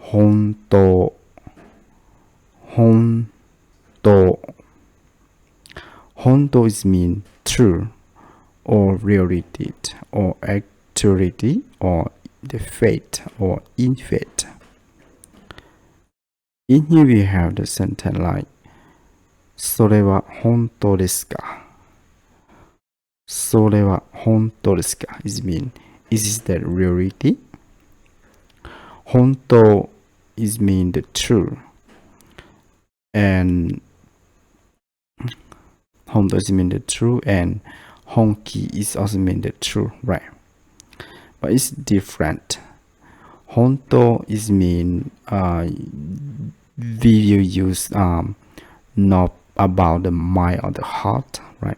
本当、本当。本当 is mean true or reality or actuality or the fate or in fate. In here we have the sentence like それは本当ですかそれは本当ですか is mean is that reality? 本当 is mean the true and 本当 is mean the true and 本気 is also mean the true, right? But it's different. 本当 is mean we will use not about the mind or the heart, right?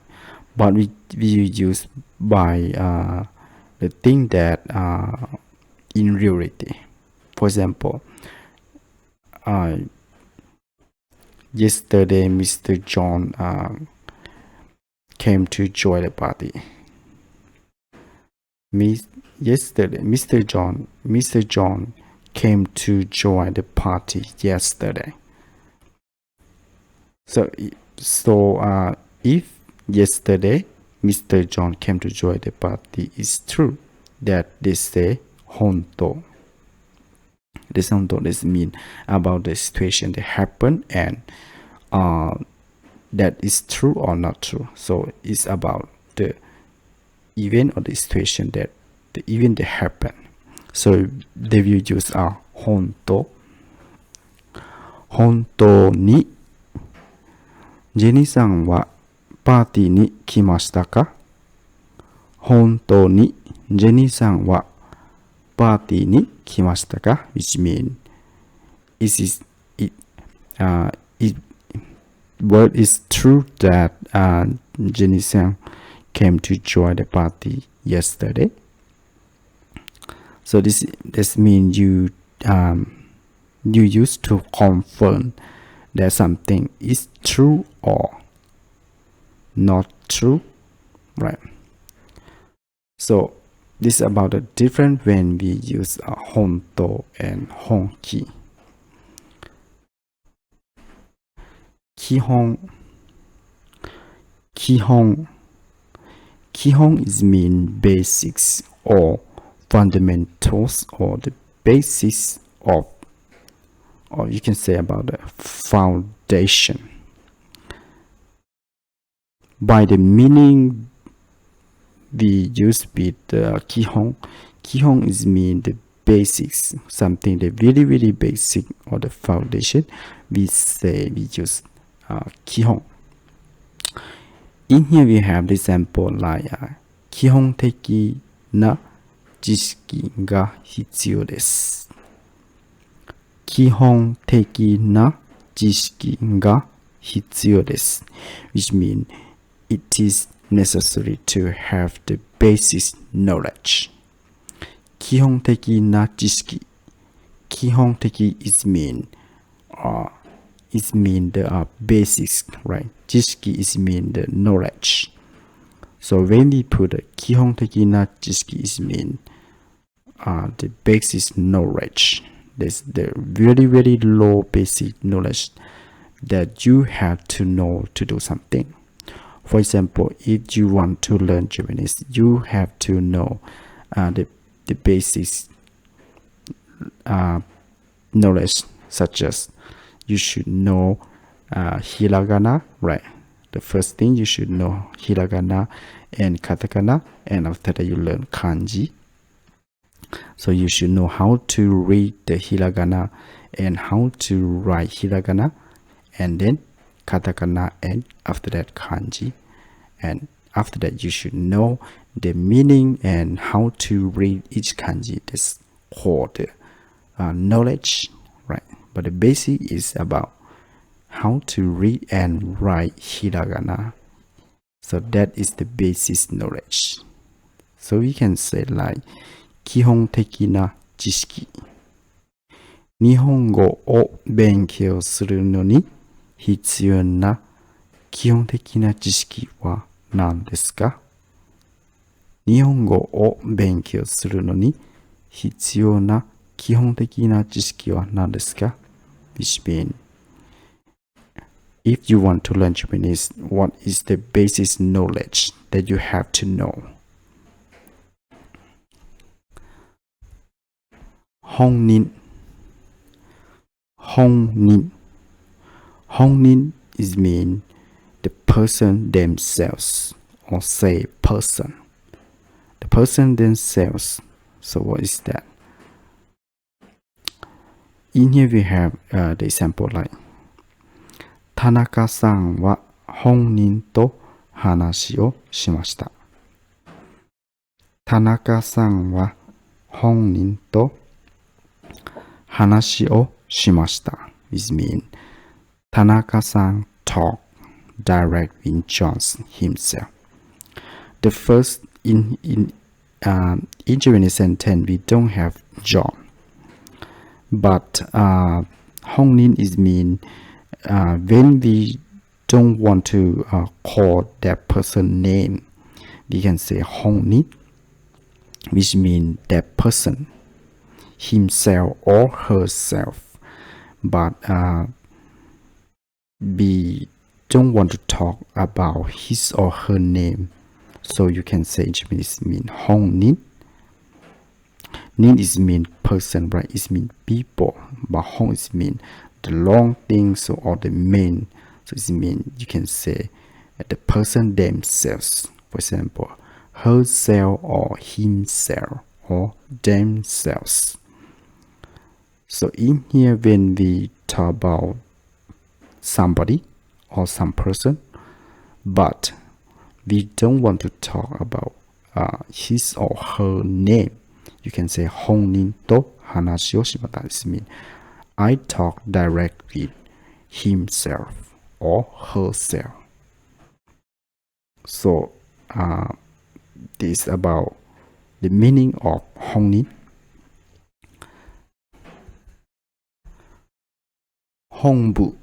But we use by the thing that in reality. For example, yesterday Mr. John came to join the party. Yesterday, Mr. John came to join the party yesterday. So if yesterday Mr. John came to join the party, it's true that they say 本当. This 本当 this mean about the situation that happened and that is true or not true. So it's about the event or the situation that the event that happened. So they will use 本当。本当にジェニーさんはパーティーに来ましたか本当にジェニーさんはパーティーに来ましたか which mean word is true that Jenny-san came to join the party yesterday. So this means you used to confirm that something is true or not true, right? So this is about the difference when we use 本当 and 本気。基本 is mean basics or fundamentals or the basis of, or you can say about the foundation. By the meaning we use with 基本 is mean the basics, something that really basic or the foundation. We use 基本. In here we have the example like 基本的な知識が必要です。基本的な知識が必要です。which means it is necessary to have the basic knowledge. 基本的な知識。基本的 is mean the basics, right? 知識 is mean the knowledge. So when we put 基本的な知識 is mean the basic knowledge. That's the very low basic knowledge that you have to know to do something. For example, if you want to learn Japanese, you have to know the basics knowledge, such as you should know hiragana, right? The first thing you should know hiragana and katakana, and after that you learn kanji. So you should know how to read the hiragana and how to write hiragana, and then katakana, and after that kanji. And after that you should know the meaning and how to read each kanji. That's called the knowledge, right? But the basic is about how to read and write hiragana. So that is the basic knowledge. So we can say like 基本的な知識。日本語を勉強するのに必要な基本的な知識は何ですか？日本語を勉強するのに必要な基本的な知識は何ですか ?Which mean, if you want to learn Japanese, what is the basic knowledge that you have to know? 本人 本人 is mean the person themselves, or say person. The person themselves. So what is that? In here we have the example like 田中さんは本人と話をしました。田中さんは本人と話をしました。This means 田中さん talk direct with John himself. The first in Japanese sentence we don't have John, but 本人 is mean when we don't want to call that person name, we can say 本人, which means that person himself or herself, but we don't want to talk about his or her name, so you can say in Japanese mean 本人. Nin is mean person, right? It mean people, but hong is mean the long things or the main. So it mean you can say the person themselves. For example, herself or himself or themselves. So in here, when we talk about somebody or some person, but we don't want to talk about his or her name, you can say 本人と話をしました。This means I talk direct with himself or herself. So this is about the meaning of 本人。本部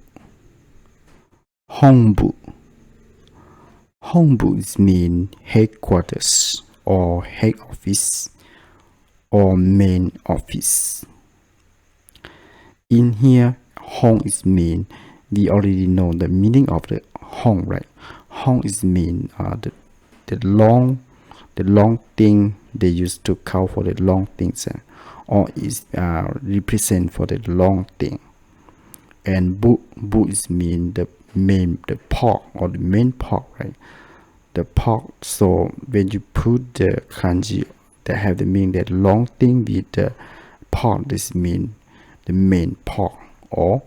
is mean headquarters or head office or main office. In here, hong is mean, we already know the meaning of the hong, right? Hong is mean the long thing they used to count for the long things, or is represent for the long thing. And bu is mean the part or the main part, right? The part. So when you put the kanji that have the meaning that long thing with the part, this mean the main part or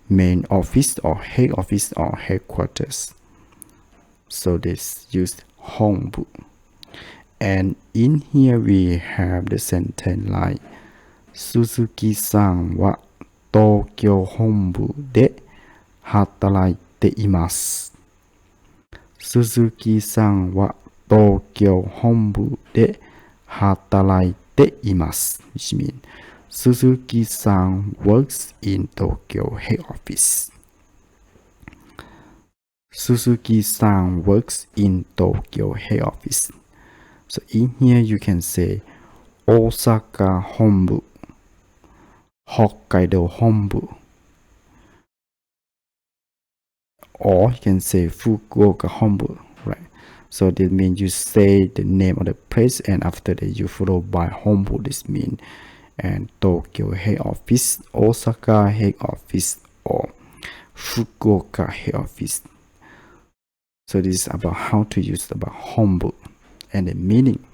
main office or head office or headquarters. So this used honbu. And in here we have the sentence like Suzuki-san wa Tokyo honbu de hatarai te imasu. Suzuki-san wa Tokyo honbu de hatarai te imasu, which means Suzuki-san works in Tokyo head office. Suzuki-san works in Tokyo head office. So in here you can say Osaka honbu, Hokkaido honbu, or you can say Fukuoka honbu, right? So that means you say the name of the place and after that you follow by honbu. This means and Tokyo head office, Osaka head office, or Fukuoka head office. So this is about how to use about honbu and the meaning.